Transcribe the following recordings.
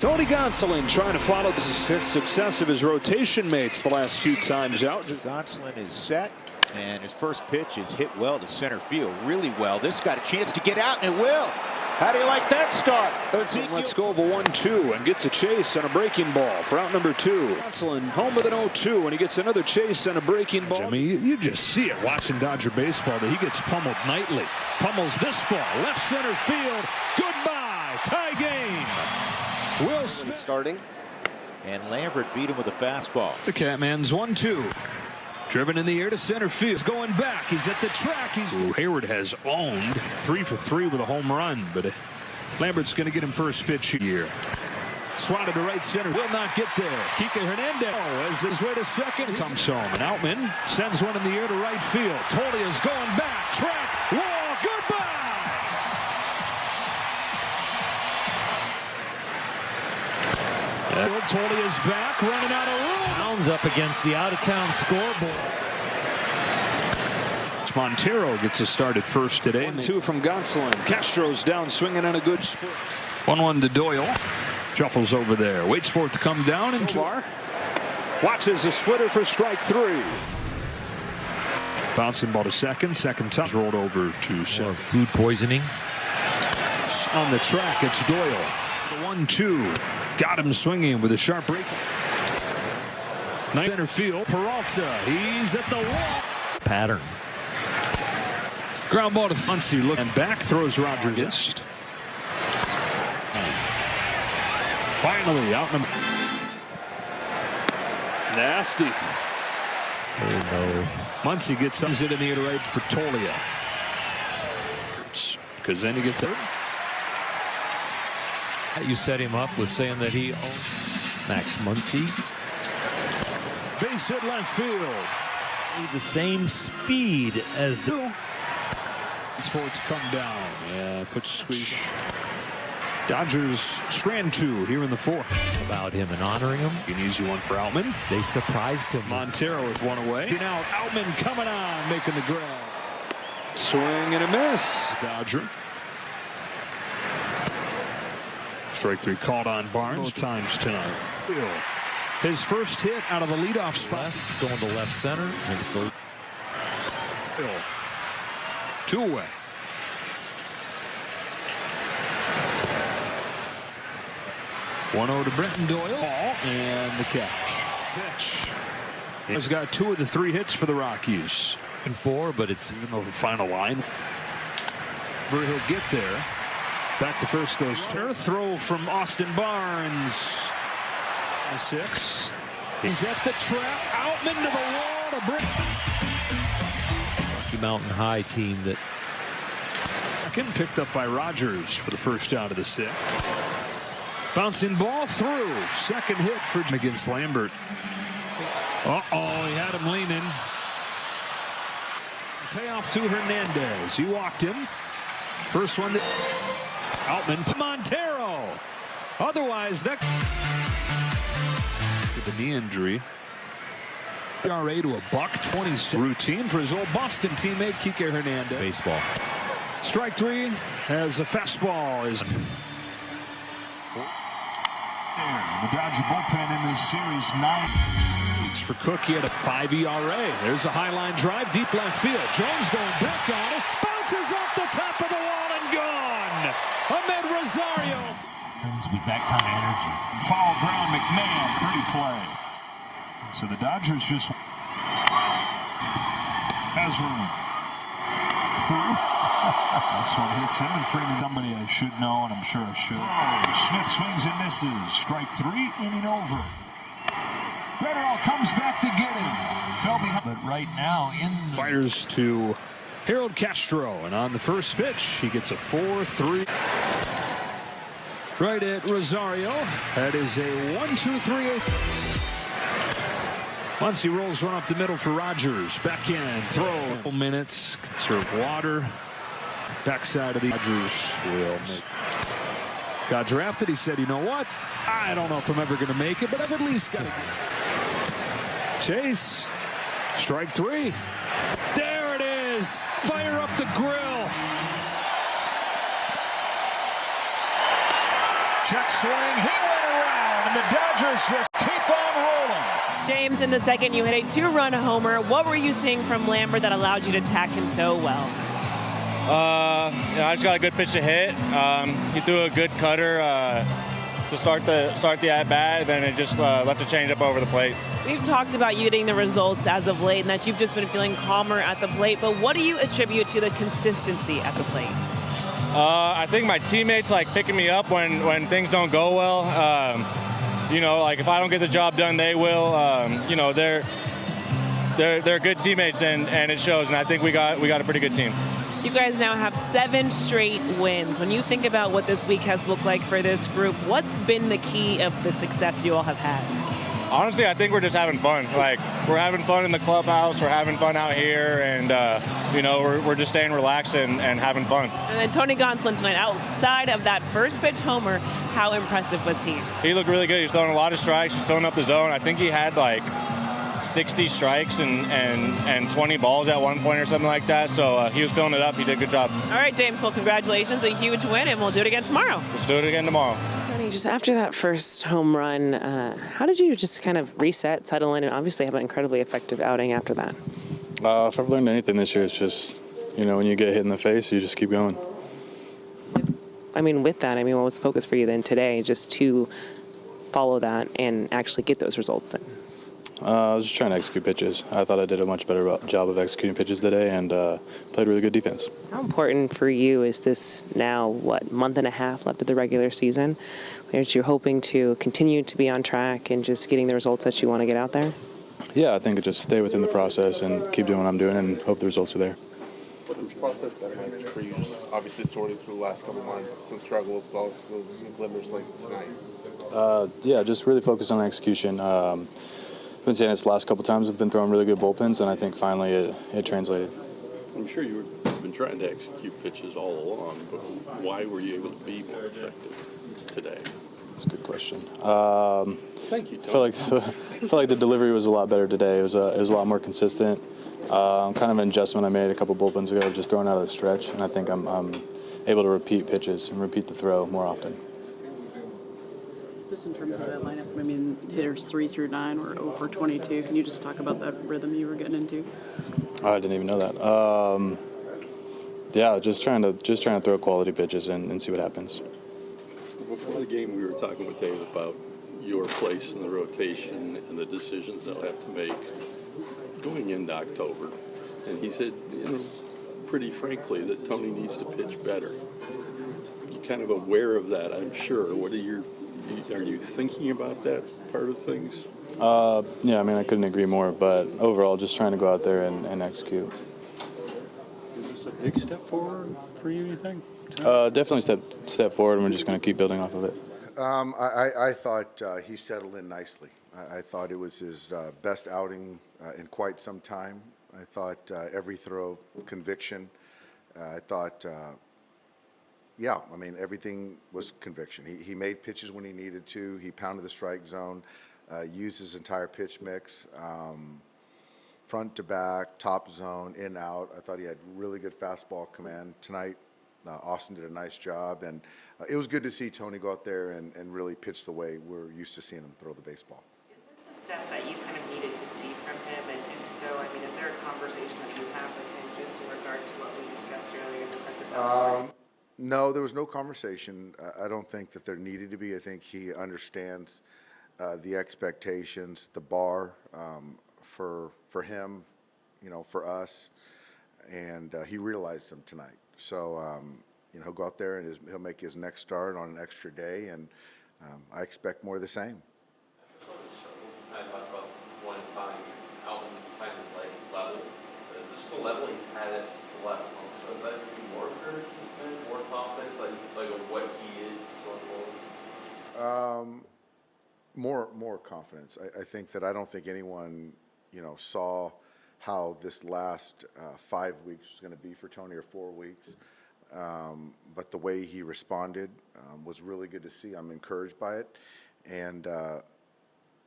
Tony Gonsolin trying to follow the success of his rotation mates the last few times out. Gonsolin is set, and his first pitch is hit well to center field, really well. This got a chance to get out, and it will. How do you like that start? Let's go of a 1-2 and gets a chase on a breaking ball for out number 2. Gonsolin home with an 0-2, and he gets another chase on a breaking ball. I mean, you just see it watching Dodger baseball that he gets pummeled nightly. Pummels this ball, left center field. Goodbye, tie game. Will Smith starting. And Lambert beat him with a fastball. The Catman's 1-2. Driven in the air to center field. He's going back. He's at the track. Hayward has owned 3 for 3 with a home run, but Lambert's going to get him first pitch here. Swatted to right center. Will not get there. Kike Hernandez as his way to second. Comes home, and Outman sends one in the air to right field. Tolia's going back. Track. Wall. Goodbye. Tolia's back, running out of room. Bounds up against the out-of-town scoreboard. Montero gets a start at first today. 1-2 from Gonsolin. Castro's down, swinging on a good split. 1-1 to Doyle. Shuffles over there. Waits for it to come down. And Tovar watches a splitter for strike 3. Bouncing ball to second. Second touch rolled over to center. Food poisoning. On the track, it's Doyle. The 1-2. Got him swinging with a sharp break. Center field. Peralta. He's at the wall. Pattern. Ground ball to Muncy. Look and back. Throws Rogers. Finally out. Nasty. Oh no. Muncy gets it in the air right for Tolia. Because then you get there. You set him up with saying that he owns Max Muncy. Base hit left field. The same speed as the. It's for it to come down. Yeah, puts a squeeze. Dodgers strand 2 here in the 4th. About him and honoring him. An easy one for Outman. They surprised him. Montero with one away. Now Outman coming on, making the grab. Swing and a miss. Dodger. Strike 3 called on Barnes both times tonight. His first hit out of the leadoff spot. Going to left center. And it's a 2 away. To Brenton Doyle. Ball and the catch. Pitch. He's got 2 of the 3 hits for the Rockies. And 4, but it's even though the final line. He'll get there. Back to first goes Turner. Throw from Austin Barnes. 6. He's at the track. Outman to the wall to bring. Rocky Mountain High team that. Second picked up by Rogers for the first out of the 6th. Bouncing ball through. Second hit for against Lambert. Uh-oh, he had him leaning. Payoff to Hernandez. He walked him. First one to Outman. Montero. Otherwise, that with the knee injury. ERA to a $1.26. Routine for his old Boston teammate Kike Hernandez. Baseball. Strike 3 as a fastball is. The Dodger bullpen in this series 9. For Cook, he had a 5 ERA. There's a high line drive, deep left field. Jones going back on it. Bounces off the top of the wall and gone. Ahmed Rosario. With that kind of energy. Foul ground, McMahon. Pretty play. So the Dodgers just has room. This one hits him and Freeman. Somebody I should know, and I'm sure I should. Smith swings and misses. Strike 3, inning over. Redderall comes back to get him. Fell behind. But right now in the fires to Harold Castro, and on the first pitch he gets a 4-3. Right at Rosario. That is a 1-2-3-8. Once he rolls one up the middle for Rogers. Back in, throw. A couple minutes, conserve water. Backside of the Dodgers will make. Got drafted. He said, you know what? I don't know if I'm ever going to make it, but I've at least got to. Chase. Strike 3. There it is. Fire up the grill. Check swing. He went around, and the Dodgers just keep on rolling. James, in the second, you hit a 2-run homer. What were you seeing from Lambert that allowed you to attack him so well? I just got a good pitch to hit. He threw a good cutter to start the at bat, then it just left the changeup over the plate. We've talked about you getting the results as of late, and that you've just been feeling calmer at the plate. But what do you attribute to the consistency at the plate? I think my teammates like picking me up when things don't go well. Like if I don't get the job done, they will. They're good teammates, and it shows. And I think we got a pretty good team. You guys now have 7 straight wins. When you think about what this week has looked like for this group, what's been the key of the success you all have had? Honestly, I think we're just having fun. Like, we're having fun in the clubhouse, we're having fun out here, and, we're just staying relaxed and having fun. And then Tony Gonsolin tonight, outside of that first pitch homer, how impressive was he? He looked really good. He's throwing a lot of strikes. He's filling up the zone. I think he had, 60 strikes and 20 balls at one point or something like that. So he was filling it up. He did a good job. All right, James. Well, congratulations. A huge win, and we'll do it again tomorrow. Let's do it again tomorrow. Tony, just after that first home run, how did you just kind of reset, settle in, and obviously have an incredibly effective outing after that? If I've learned anything this year, it's just, when you get hit in the face, you just keep going. With that, what was the focus for you then today, just to follow that and actually get those results then? I was just trying to execute pitches. I thought I did a much better job of executing pitches today and played really good defense. How important for you is this now, month and a half left of the regular season, where you're hoping to continue to be on track and just getting the results that you want to get out there? Yeah, I think it just stay within the process and keep doing what I'm doing and hope the results are there. What has the process been like for you? Just obviously sorting through the last couple months, some struggles, but also some glimmers like tonight. Just really focus on execution. I've been saying this the last couple times. I've been throwing really good bullpens, and I think finally it translated. I'm sure you've been trying to execute pitches all along, but why were you able to be more effective today? That's a good question. Thank you, Tony. I feel like the delivery was a lot better today. It was a lot more consistent. Kind of an adjustment I made a couple bullpens ago, just throwing out of the stretch, and I think I'm able to repeat pitches and repeat the throw more often. Just in terms of that lineup, hitters 3 through 9 were 0 for 22. Can you just talk about that rhythm you were getting into? I didn't even know that. Just trying to throw quality pitches and see what happens. Before the game, we were talking with Dave about your place in the rotation and the decisions they'll have to make going into October. And he said, pretty frankly, that Tony needs to pitch better. You're kind of aware of that, I'm sure. Are you thinking about that part of things? I couldn't agree more, but overall just trying to go out there and execute. Is this a big step forward for you think? Definitely step forward, and we're just going to keep building off of it. I thought he settled in nicely. I thought it was his best outing in quite some time. I thought every throw, conviction. I thought... everything was conviction. He made pitches when he needed to. He pounded the strike zone, used his entire pitch mix, front to back, top zone, in, out. I thought he had really good fastball command. Tonight, Austin did a nice job, and it was good to see Tony go out there and really pitch the way we're used to seeing him throw the baseball. Is this a step that you kind of needed to see from him? And if so, is there a conversation that you have with him just in regard to what we discussed earlier in the sense of No, there was no conversation. I don't think that there needed to be. I think he understands the expectations, the bar for him, for us, and he realized them tonight. So, he'll go out there and he'll make his next start on an extra day, and I expect more of the same. I talked about one time out and find his level. Just the level he's had it the last month. Does that give you more encouragement? More confidence, like of what he is going forward? More confidence. I think that I don't think anyone, saw how this last 5 weeks was going to be for Tony, or 4 weeks. But the way he responded was really good to see. I'm encouraged by it, and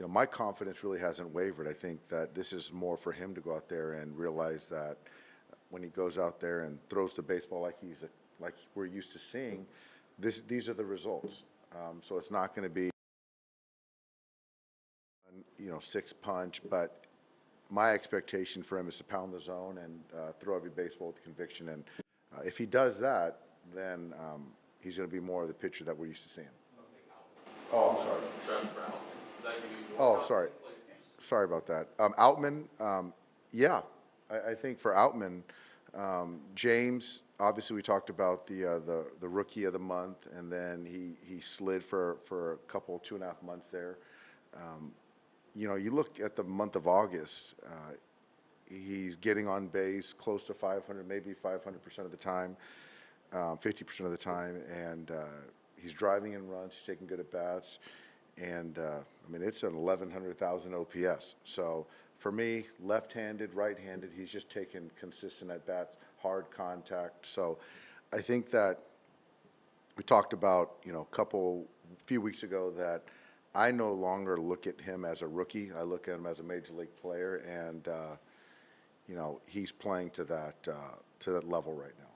my confidence really hasn't wavered. I think that this is more for him to go out there and realize that when he goes out there and throws the baseball like we're used to seeing, these are the results. So it's not going to be, six punch, but my expectation for him is to pound the zone and throw every baseball with conviction. And if he does that, then he's going to be more of the pitcher that we're used to seeing. Oh, I'm sorry. Oh, sorry. Sorry about that. Outman, yeah. I think for Outman, James, obviously we talked about the rookie of the month, and then he slid for a couple, 2.5 months there. You look at the month of August, he's getting on base close to 500, maybe 500% of the time, 50% of the time, and he's driving in runs, he's taking good at bats, and it's an 1,100,000 OPS. So for me, left-handed, right-handed, he's just taking consistent at bats, hard contact. So I think that we talked about a few weeks ago that I no longer look at him as a rookie. I look at him as a major league player, and he's playing to that level right now.